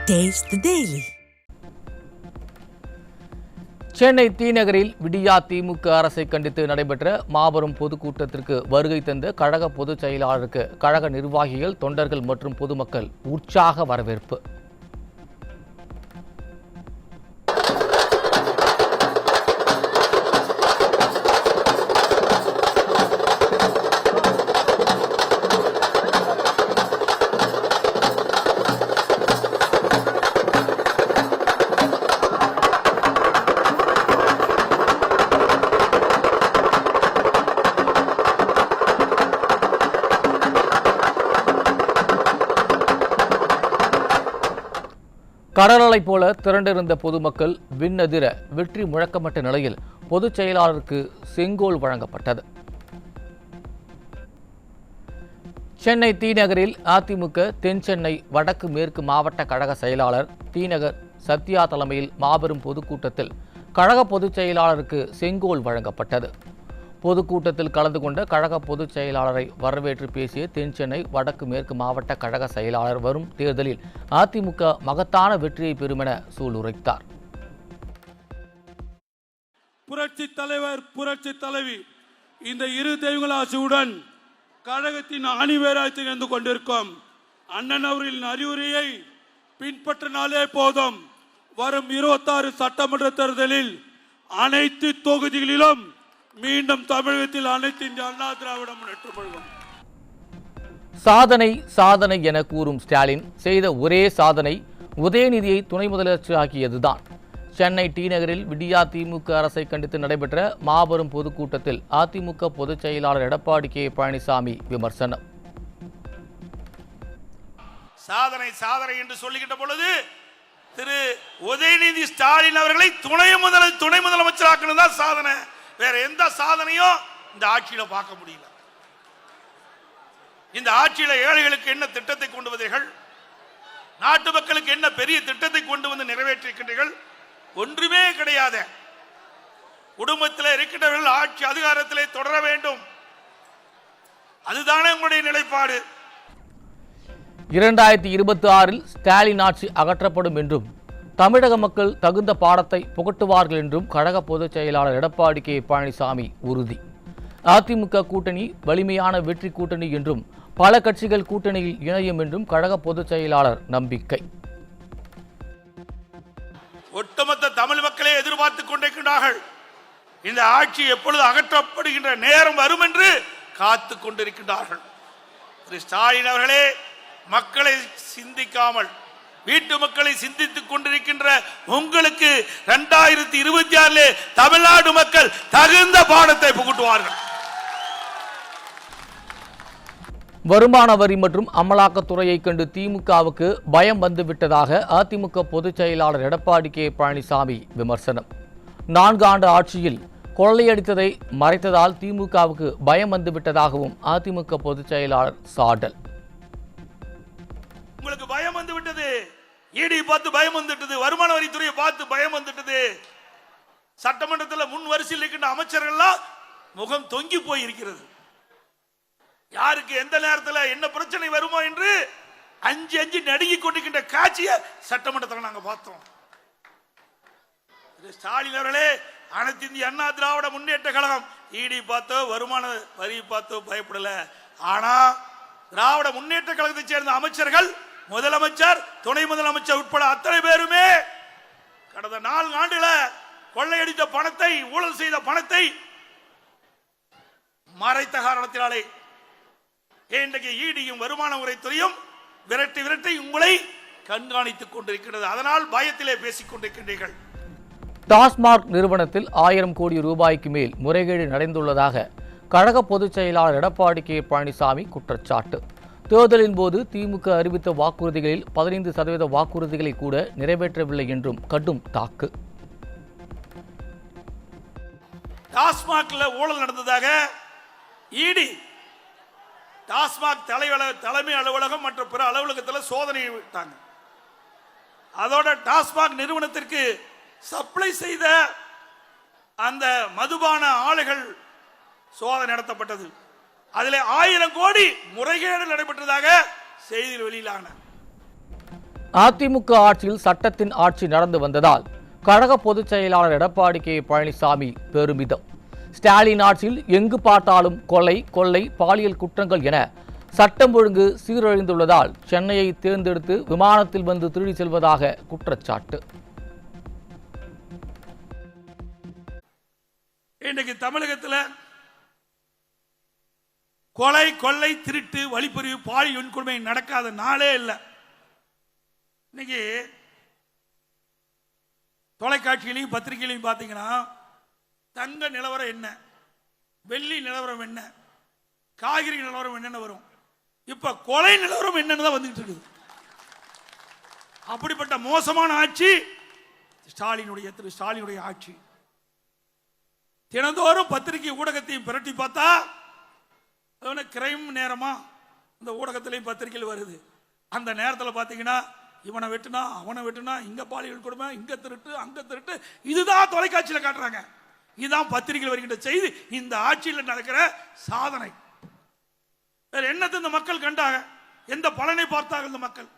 Taste the Daily. Chennai தீநகரில் விடியா திமுக அரசை கண்டித்து நடைபெற்ற மாபெரும் பொதுக்கூட்டத்திற்கு வருகை தந்த கழக பொதுச் செயலாளருக்கு கழக நிர்வாகிகள், தொண்டர்கள் மற்றும் பொதுமக்கள் உற்சாக வரவேற்பு. கடலலை போல திரண்டிருந்த பொதுமக்கள் விண்ணதிர வெற்றி முழக்கமிட்ட நிலையில் பொதுச் செயலாளருக்கு செங்கோல் வழங்கப்பட்டது. சென்னை தீநகரில் அதிமுக தென் சென்னை வடக்கு மேற்கு மாவட்ட கழக செயலாளர் தீநகர் சத்யா தலைமையில் மாபெரும் பொதுக்கூட்டத்தில் கழக பொதுச் செயலாளருக்கு செங்கோல் வழங்கப்பட்டது. பொதுக்கூட்டத்தில் கலந்து கொண்ட கழக பொதுச் செயலாளரை வரவேற்று பேசிய தென் சென்னை வடக்கு மேற்கு மாவட்ட கழக செயலாளர் வரும் தேர்தலில் அதிமுக மகத்தான வெற்றியை பெறும் என சூளுரைத்தார். புரட்சி தலைவர், புரட்சி தலைவி இந்த இரு தெய்வங்கள் ஆட்சியுடன் கழகத்தின் அணிவேராய் திகழ்ந்து கொண்டிருக்கும் அண்ணன் அவர்களின் அறிவுரையை பின்பற்றினாலே போதும். வரும் 26 சட்டமன்ற தேர்தலில் அனைத்து தொகுதிகளிலும் மீண்டும் தமிழகத்தில் அனைத்து இந்திய அண்ணா திராவிட முன்னேற்ற கழகம் சாதனை சாதனை என கூறும் ஸ்டாலின் செய்த ஒரே சாதனை உதயநிதியை துணை முதலமைச்சராக்கியதுதான். சென்னை டி நகரில் விடியா திமுக அரசை கண்டித்து நடைபெற்ற மாபெரும் பொதுக்கூட்டத்தில் அதிமுக பொதுச் செயலாளர் எடப்பாடி கே பழனிசாமி விமர்சனம். சாதனை சாதனை என்று சொல்லுகின்ற பொழுது திரு உதயநிதி ஸ்டாலின் அவர்களை துணை முதலமைச்சராக்குனதுதான் சாதனை. வேற எந்த சாதனையும் இந்த ஆட்சியில பார்க்க முடியல. இந்த ஆட்சியில ஏழைகளுக்கு என்ன திட்டத்தை கொண்டு வந்தீர்கள், நாட்டு மக்களுக்கு என்ன பெரிய திட்டத்தை கொண்டு வந்து நிறைவேற்றிருக்கின்றீர்கள்? ஒன்றுமே கிடையாது. குடும்பத்தில் இருக்கின்றவர்கள் ஆட்சி அதிகாரத்திலே தொடர வேண்டும், அதுதானே உங்களுடைய நிலைப்பாடு. 2026 ஸ்டாலின் ஆட்சி அகற்றப்படும் என்றும் தமிழக மக்கள் தகுந்த பாடத்தை புகட்டுவார்கள் என்றும் கழக பொதுச் செயலாளர் எடப்பாடி கே பழனிசாமி உறுதி. அதிமுக கூட்டணி வலிமையான வெற்றி கூட்டணி என்றும் பல கட்சிகள் கூட்டணியில் இணையும் என்றும் கழக பொதுச் செயலாளர் நம்பிக்கை. ஒட்டுமொத்த தமிழ் மக்களே எதிர்பார்த்துக் கொண்டிருக்கிறார்கள். இந்த ஆட்சி எப்பொழுது அகற்றப்படுகின்ற நேரம் வரும் என்று காத்துக் கொண்டிருக்கிறார்கள். திரு ஸ்டாலின் அவர்களே, மக்களை சிந்திக்காமல் வீட்டு மக்களை சிந்தித்துக் கொண்டிருக்கின்ற உங்களுக்கு 2026 தமிழ்நாடு மக்கள் தகுந்த பாடத்தை புகட்டுவார்கள். வருமான வரி மற்றும் அமலாக்கத்துறையை கண்டு திமுகவுக்கு பயம் வந்துவிட்டதாக அதிமுக பொதுச் செயலாளர் எடப்பாடி கே பழனிசாமி விமர்சனம். 4 ஆண்டு ஆட்சியில் கொள்ளையடித்ததை மறைத்ததால் திமுகவுக்கு பயம் வந்துவிட்டதாகவும் அதிமுக பொதுச் செயலாளர் சாடல். உங்களுக்கு பயம் வந்து விட்டது, ஈடி பார்த்து பயம் வந்துட்டது, வருமான வரித்துறையை பார்த்து பயம் வந்துட்டது. சட்டமன்றத்தில் முன் வரிசையில் இருக்கின்ற அமைச்சர்கள்லாம் முகம் தொங்கி போய் இருக்கிறது. யாருக்கு எந்த நேரத்தில் என்ன பிரச்சனை வருமோ என்று அஞ்சு நடுங்கிக் கொண்டிருக்கின்ற காட்சியை சட்டமன்றத்தில் நாங்கள் பார்த்தோம். ஸ்டாலின் அவர்களே, அனைத்து இந்திய அண்ணா திராவிட முன்னேற்ற கழகம் ஈடி பார்த்தோ வருமான வரி பார்த்தோ பயப்படல. ஆனா திராவிட முன்னேற்ற கழகத்தை சேர்ந்த அமைச்சர்கள், முதலமைச்சர், துணை முதலமைச்சர் உட்பட அத்தனை பேருமே கடந்த 4 ஆண்டுல கொள்ளையடித்த பணத்தை, ஊழல் செய்த பணத்தை மறைத்த காரணத்தினாலே இன்றைக்கு ஈடியும் வருமான வரித்துறையும் விரட்டி உங்களை கண்காணித்துக் கொண்டிருக்கிறது. அதனால் பயத்திலே பேசிக் கொண்டிருக்கின்றீர்கள். டாஸ்மாக் நிறுவனத்தில் 1000 கோடி ரூபாய்க்கு மேல் முறைகேடு நடந்துள்ளதாக கழக பொதுச் செயலாளர் எடப்பாடி கே பழனிசாமி குற்றச்சாட்டு. தேர்தலின் போது திமுக அறிவித்த வாக்குறுதிகளில் 15% வாக்குறுதிகளை கூட நிறைவேற்றவில்லை என்றும் கடும் தாக்கு. டாஸ்மாக்ல ஊழல் நடந்ததாக ஈடி டாஸ்மாக் தலைமை அலுவலகம் மற்றும் பிற அலுவலகத்தில் சோதனை விட்டாங்க. அதோட டாஸ்மாக் நிறுவனத்திற்கு சப்ளை செய்த அந்த மதுபான ஆலைகள் சோதனை நடத்தப்பட்டது. அதில் 1000 கோடி முறைகேடு நடைபெற்றதாக செய்தியில் வெளியிலான. அதிமுக ஆட்சியில் சட்டத்தின் ஆட்சி நடந்து வந்ததால் கழக பொதுச் செயலாளர் எடப்பாடி கே பழனிசாமி பெருமிதம். ஸ்டாலின் ஆட்சியில் எங்கு பார்த்தாலும் கொலை, கொள்ளை, பாலியல் குற்றங்கள் என சட்டம் ஒழுங்கு சீரழிந்துள்ளதால் சென்னையை தேர்ந்தெடுத்து விமானத்தில் வந்து திருடி செல்வதாக குற்றச்சாட்டு. இன்றைக்கு தமிழகத்தில் கொலை, கொள்ளை, திருட்டு, வழிப்பறிவு, பாலியல் வன்கொடுமை நடக்காத நாளே இல்லை. இன்னைக்கு தொலைக்காட்சியிலையும் பத்திரிகையிலையும் பார்த்தீங்கன்னா தங்க நிலவரம் என்ன, வெள்ளி நிலவரம் என்ன, காய்கறி நிலவரம் என்னன்னு வரும். இப்ப கொலை நிலவரம் என்னன்னு தான் வந்துட்டு இருக்குது. அப்படிப்பட்ட மோசமான ஆட்சி திரு ஸ்டாலினுடைய ஆட்சி. தினந்தோறும் பத்திரிகை ஊடகத்தையும் பிரட்டி பார்த்தா கிரைம் நேரமா இந்த ஊடகத்திலையும் பத்திரிகையில் வருது. அந்த நேரத்தில் பார்த்தீங்கன்னா இவனை வெட்டுனா, அவனை வெட்டுனா, இங்க பாலியல் கொடுமை, இங்க திருட்டு, அங்க திருட்டு, இதுதான் தொலைக்காட்சியில் காட்டுறாங்க. இதுதான் பத்திரிகையில் வருகின்ற செய்தி. இந்த ஆட்சியில் நடக்கிற சாதனை. வேற என்னத்தை இந்த மக்கள் கண்டாங்க? எந்த பலனை பார்த்தார்கள் இந்த மக்கள்?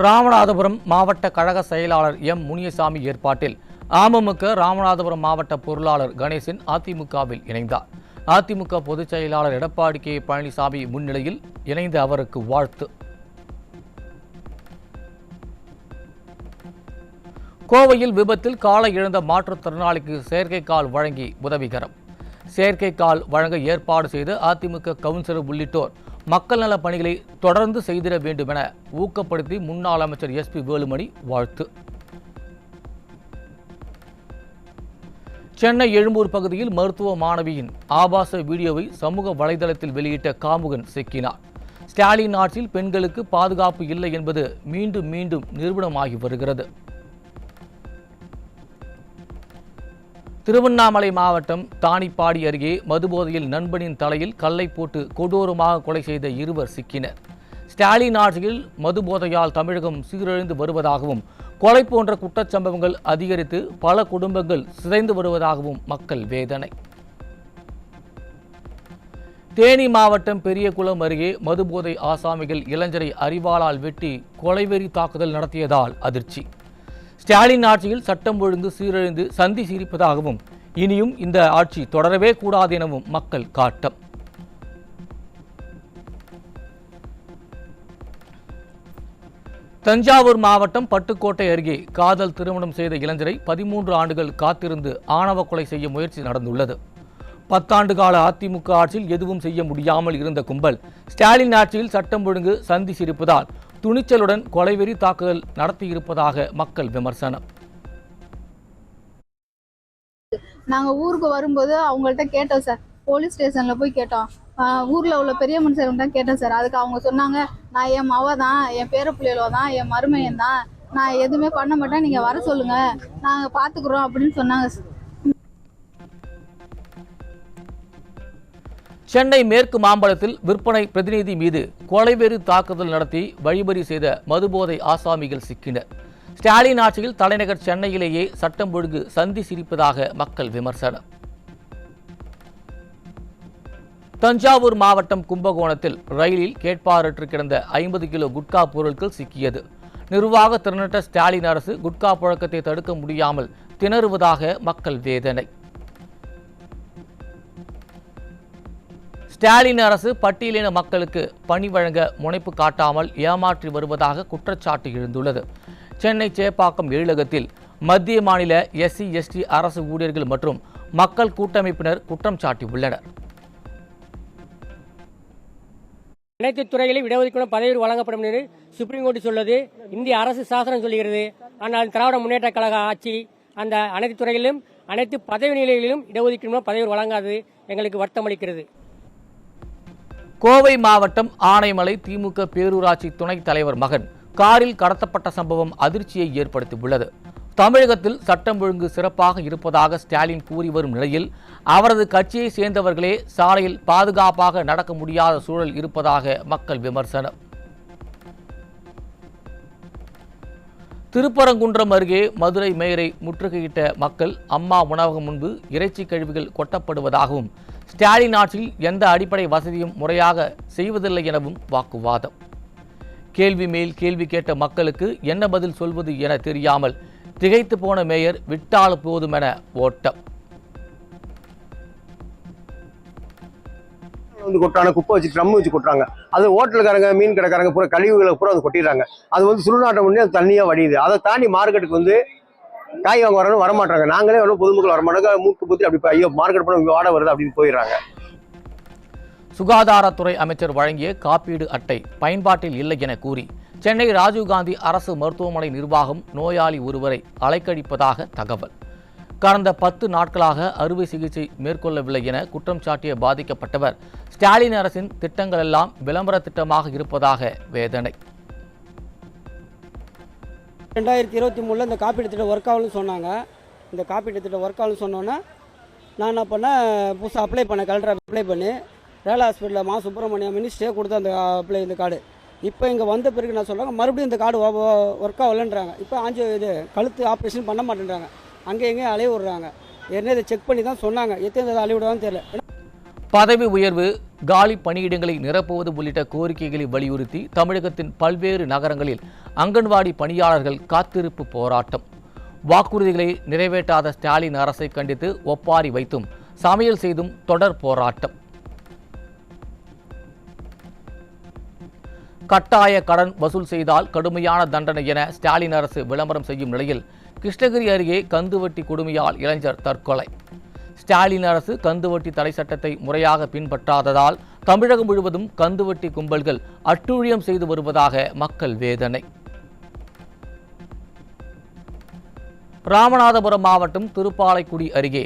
ராமநாதபுரம் மாவட்ட கழக செயலாளர் எம் முனியசாமி ஏற்பாட்டில் அமமுக ராமநாதபுரம் மாவட்ட பொருளாளர் கணேசன் அதிமுகவில் இணைந்தார். அதிமுக பொதுச் செயலாளர் எடப்பாடி கே பழனிசாமி முன்னிலையில் இணைந்த அவருக்கு வாழ்த்து. கோவையில் விபத்தில் காலை இழந்த மாற்றுத்திறனாளிக்கு செயற்கை கால் வழங்கி உதவிகரம். செயற்கை கால் வழங்க ஏற்பாடு செய்த அதிமுக கவுன்சிலர் உள்ளிட்டோர் மக்கள் நல பணிகளை தொடர்ந்து செய்திட வேண்டும் என ஊக்கப்படுத்தி முன்னாள் அமைச்சர் SP வேலுமணி வாழ்த்து. சென்னை எழும்பூர் பகுதியில் மருத்துவ மாணவியின் ஆபாச வீடியோவை சமூக வலைதளத்தில் வெளியிட்ட காமுகன் சிக்கினார். ஸ்டாலின் ஆட்சியில் பெண்களுக்கு பாதுகாப்பு இல்லை என்பது மீண்டும் மீண்டும் நிரூபணமாகி வருகிறது. திருவண்ணாமலை மாவட்டம் தாணிப்பாடி அருகே மதுபோதையில் நண்பனின் தலையில் கல்லை போட்டு கொடூரமாக கொலை செய்த இருவர் சிக்கினர். ஸ்டாலின் ஆட்சியில் மதுபோதையால் தமிழகம் சீரழிந்து வருவதாகவும் கொலை போன்ற குற்றச்சம்பவங்கள் அதிகரித்து பல குடும்பங்கள் சிதைந்து வருவதாகவும் மக்கள் வேதனை. தேனி மாவட்டம் பெரியகுளம் அருகே மதுபோதை ஆசாமிகள் இளைஞரை அரிவாளால் வெட்டி கொலைவெறி தாக்குதல் நடத்தியதால் அதிர்ச்சி. ஸ்டாலின் ஆட்சியில் சட்டம் ஒழுங்கு சீரழிந்து சந்தி சிரிப்பதாகவும் இனியும் இந்த ஆட்சி தொடரவே கூடாது எனவும் மக்கள் காட்டம். தஞ்சாவூர் மாவட்டம் பட்டுக்கோட்டை அருகே காதல் திருமணம் செய்த இளைஞரை 13 ஆண்டுகள் காத்திருந்து ஆணவ கொலை செய்ய முயற்சி நடந்துள்ளது. 10 ஆண்டு கால அதிமுக ஆட்சியில் எதுவும் செய்ய முடியாமல் இருந்த கும்பல் ஸ்டாலின் ஆட்சியில் சட்டம் ஒழுங்கு சந்தி சிரிப்பதால் துணிச்சலுடன் கொலைவெறி தாக்குதல் நடத்தியிருப்பதாக மக்கள் விமர்சனம். நாங்க ஊருக்கு வரும்போது அவங்கள்ட்ட கேட்டோம் சார், போலீஸ் ஸ்டேஷன்ல போய் கேட்டோம். ஊர்ல உள்ள பெரிய மனுஷர்கிட்ட கேட்டோம் சார். அதுக்கு அவங்க சொன்னாங்க, நான் என் மவ தான், என் பேர பிள்ளைகளோ தான், என் மருமையன் தான், நான் எதுவுமே பண்ண மாட்டேன், நீங்க வர சொல்லுங்க, நாங்க பாத்துக்கிறோம் அப்படின்னு சொன்னாங்க சார். சென்னை மேற்கு மாம்பலத்தில் விற்பனை பிரதிநிதி மீது கொலைவெறி தாக்குதல் நடத்தி வழிபறி செய்த மதுபோதை ஆசாமிகள் சிக்கினர். ஸ்டாலின் ஆட்சியில் தலைநகர் சென்னையிலேயே சட்டம் ஒழுங்கு சந்தி சிரிப்பதாக மக்கள் விமர்சனம். தஞ்சாவூர் மாவட்டம் கும்பகோணத்தில் ரயிலில் கேட்பாரற்று கிடந்த 50 கிலோ குட்கா பொருட்கள் சிக்கியது. நிர்வாக திறனற்ற ஸ்டாலின் அரசு குட்கா புழக்கத்தை தடுக்க முடியாமல் திணறுவதாக மக்கள் வேதனை. ஸ்டாலின் அரசு பட்டியலின மக்களுக்கு பணி வழங்க முனைப்பு காட்டாமல் ஏமாற்றி வருவதாக குற்றச்சாட்டு எழுந்துள்ளது. சென்னை சேப்பாக்கம் எழிலகத்தில் மத்திய மாநில SC/ST அரசு ஊழியர்கள் மற்றும் மக்கள் கூட்டமைப்பினர் குற்றம் சாட்டியுள்ளனர். அனைத்து துறைகளிலும் இடஒதுக்கீடு பதவி வழங்கப்படும் என்று சுப்ரீம் கோர்ட் சொல்லுது. இந்திய அரசு சாசனம் சொல்கிறது. ஆனால் திராவிட முன்னேற்ற கழக ஆட்சி அந்த அனைத்து துறைகளிலும் அனைத்து பதவி நிலைகளிலும் இடஒதுக்கீடு பதவி வழங்காது எங்களுக்கு வருத்தம் அளிக்கிறது. கோவை மாவட்டம் ஆனைமலை திமுக பேரூராட்சி துணைத் தலைவர் மகன் காரில் கடத்தப்பட்ட சம்பவம் அதிர்ச்சியை ஏற்படுத்தியுள்ளது. தமிழகத்தில் சட்டம் ஒழுங்கு சிறப்பாக இருப்பதாக ஸ்டாலின் கூறி வரும் நிலையில் அவரது கட்சியை சேர்ந்தவர்களே சாலையில் பாதுகாப்பாக நடக்க முடியாத சூழல் இருப்பதாக மக்கள் விமர்சனம். திருப்பரங்குன்றம் அருகே மதுரை மேயரை முற்றுகையிட்ட மக்கள் அம்மா உணவகம் முன்பு இறைச்சி கழிவுகள் கொட்டப்படுவதாகவும் ஸ்டாலின் ஆட்சியில் எந்த அடிப்படை வசதியும் முறையாக செய்வதில்லை எனவும் வாக்குவாதம். கேள்வி மேல் கேள்வி கேட்ட மக்களுக்கு என்ன பதில் சொல்வது என தெரியாமல் திகைத்து போன மேயர் விட்டால் போதுமென ஓட்டம். கொட்டான குப்பை வச்சு ட்ரம் வச்சு கொட்டுறாங்க. அது ஹோட்டலுக்காரங்க மீன் கடைக்காரங்க பூரா கழிவுகளை பூரா அது கொட்டிடுறாங்க. அது சுடுநாட்டம் பண்ணி அது தண்ணியா வடியுது. அதை தாண்டி மார்க்கெட்டுக்கு காய் வாங்க வரணும் வரமாட்டாங்க. நாங்களே பொதுமக்கள் வரமாட்டாங்க. மூக்கு புத்தி அப்படி ஐயோ மார்க்கெட் போன வாடகை வருது அப்படின்னு போயிடுறாங்க. சுகாதாரத்துறை அமைச்சர் வழங்கிய காப்பீடு அட்டை பயன்பாட்டில் இல்லை என கூறி சென்னை ராஜீவ்காந்தி அரசு மருத்துவமனை நிர்வாகம் நோயாளி ஒருவரை அலைக்கழிப்பதாக தகவல். கடந்த 10 நாட்களாக அறுவை சிகிச்சை மேற்கொள்ளவில்லை என குற்றம் சாட்டிய பாதிக்கப்பட்டவர் ஸ்டாலின் அரசின் திட்டங்கள் எல்லாம் விளம்பர திட்டமாக இருப்பதாக வேதனை. 2023 இந்த காப்பீடு திட்டம் ஒர்க் ஆகலன்னு சொன்னாங்க. இந்த காப்பீடு திட்டம் ஒர்க் ஆகலன்னு சொன்னோன்னே நான் என்ன பண்ணேன், புதுசாக அப்ளை பண்ணேன். கலெக்டர் அப்ளை பண்ணி ரேலா ஹாஸ்பிட்டலில் மா சுப்பிரமணியம் மினிஸ்டரே கொடுத்த அந்த இந்த கார்டு இப்போ இங்கே வந்த பிறகு நான் சொல்கிறாங்க மறுபடியும் இந்த கார்டு ஒர்க் ஆகலன்றாங்க. இப்போ கழுத்து ஆப்ரேஷன் பண்ண மாட்டேன்றாங்க. அங்கே எங்கேயும் அலைய விடுறாங்க. ஏன்னா இதை செக் பண்ணி தான் சொன்னாங்க. எத்தனை அலைய விடுவான்னு தெரியல. பதவி உயர்வு, காலி பணியிடங்களை நிரப்புவது உள்ளிட்ட கோரிக்கைகளை வலியுறுத்தி தமிழகத்தின் பல்வேறு நகரங்களில் அங்கன்வாடி பணியாளர்கள் காத்திருப்பு போராட்டம். வாக்குறுதிகளை நிறைவேற்றாத ஸ்டாலின் அரசை கண்டித்து ஒப்பாரி வைத்தும் சமையல் செய்தும் தொடர் போராட்டம். கட்டாய கடன் வசூல் செய்தால் கடுமையான தண்டனை என ஸ்டாலின் அரசு விளம்பரம் செய்யும் நிலையில் கிருஷ்ணகிரி அருகே கந்துவட்டி கொடுமையால் இளைஞர் தற்கொலை. ஸ்டாலின் அரசு கந்துவட்டி தடை சட்டத்தை முறையாக பின்பற்றாததால் தமிழகம் முழுவதும் கந்துவட்டி கும்பல்கள் அட்டூழியம் செய்து வருவதாக மக்கள் வேதனை. ராமநாதபுரம் மாவட்டம் திருப்பாலைக்குடி அருகே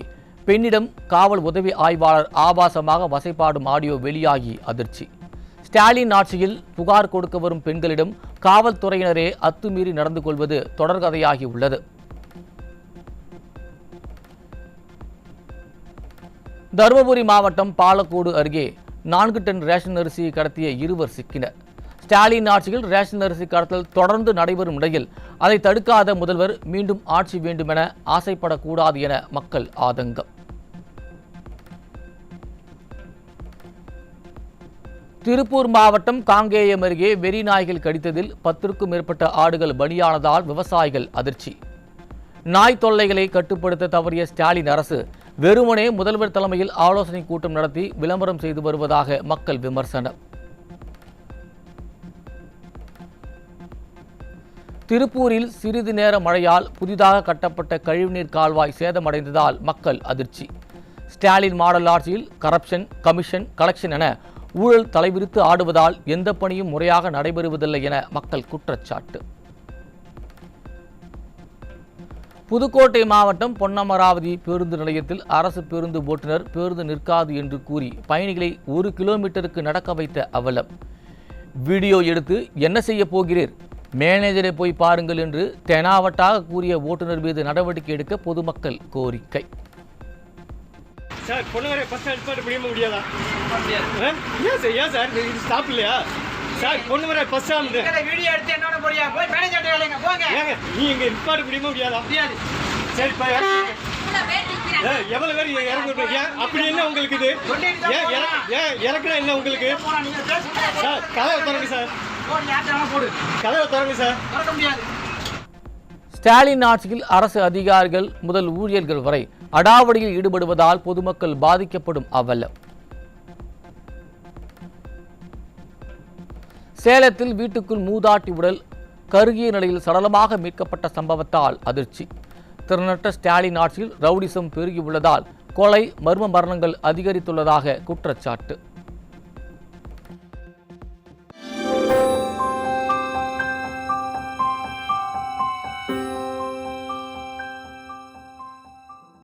பெண்ணிடம் காவல் உதவி ஆய்வாளர் ஆபாசமாக வசைபாடும் ஆடியோ வெளியாகி அதிர்ச்சி. ஸ்டாலின் ஆட்சியில் புகார் கொடுக்க வரும் பெண்களிடம் காவல்துறையினரே அத்துமீறி நடந்து கொள்வது தொடர்கதையாகி உள்ளது. தருமபுரி மாவட்டம் பாலக்கோடு அருகே 4 டன் ரேஷன் அரிசியை கடத்திய 2 சிக்கினர். ஸ்டாலின் ஆட்சியில் ரேஷன் அரிசி கடத்தல் தொடர்ந்து நடைபெறும் நிலையில் அதை தடுக்காத முதல்வர் மீண்டும் ஆட்சி வேண்டுமென ஆசைப்படக்கூடாது என மக்கள் ஆதங்கம். திருப்பூர் மாவட்டம் காங்கேயம் அருகே வெறி நாய்கள் கடித்ததில் 10க்கும் மேற்பட்ட ஆடுகள் பலியானதால் விவசாயிகள் அதிர்ச்சி. நாய் தொல்லைகளை கட்டுப்படுத்த தவறிய ஸ்டாலின் அரசு வெறுமனே முதல்வர் தலைமையில் ஆலோசனை கூட்டம் நடத்தி விளம்பரம் செய்து வருவதாக மக்கள் விமர்சனம். திருப்பூரில் சிறிது நேர மழையால் புதிதாக கட்டப்பட்ட கழிவுநீர் கால்வாய் சேதமடைந்ததால் மக்கள் அதிர்ச்சி. ஸ்டாலின் மாடல் ஆட்சியில் கரப்ஷன், கமிஷன், கலெக்ஷன் என ஊழல் தலைவிரித்து ஆடுவதால் எந்த பணியும் முறையாக நடைபெறுவதில்லை என மக்கள் குற்றச்சாட்டு. புதுக்கோட்டை மாவட்டம் பொன்னமராவதி பேருந்து நிலையத்தில் அரசு பேருந்து ஓட்டுநர் பேருந்து நிற்காது என்று கூறி பயணிகளை 1 கிலோமீட்டருக்கு நடக்க வைத்த அவலம். வீடியோ எடுத்து என்ன செய்ய போகிறீர், மேனேஜரை போய் பாருங்கள் என்று தெனாவட்டாக கூறிய ஓட்டுநர் மீது நடவடிக்கை எடுக்க பொதுமக்கள் கோரிக்கை. சார் பொன்னவரை பஸ் ஸ்டாண்ட் முடியுமா முடியாதா? ஏன் சார் ஏன் சார் இது ஸ்டாப் இல்லையா சார்? பொன்னவரை பஸ் ஸ்டாண்ட் வீடியோ எடுத்து என்னோட போறியா போய் மேனேஜர் வேலைங்க போங்க. ஏங்க நீ இங்க நிப்பாட்ட முடியுமா முடியாதா? முடியாது. சரி பா எவ்வளவு பேர் இறங்குறீங்க? அப்படி என்ன உங்களுக்கு இது? ஏன் இறக்குனா என்ன உங்களுக்கு? சார் கதவை திறங்க சார், கதவை திறங்க சார். திறக்க முடியாது. ஸ்டாலின் ஆட்சியில் அரசு அதிகாரிகள் முதல் ஊழியர்கள் வரை அடாவடியில் ஈடுபடுவதால் பொதுமக்கள் பாதிக்கப்படும் அவலம். சேலத்தில் வீட்டுக்குள் மூதாட்டி உடல் கருகிய நிலையில் சடலமாக மீட்கப்பட்ட சம்பவத்தால் அதிர்ச்சி. திறனற்ற ஸ்டாலின் ஆட்சியில் ரவுடிசம் பெருகியுள்ளதால் கொலை, மர்ம மரணங்கள் அதிகரித்துள்ளதாக குற்றச்சாட்டு.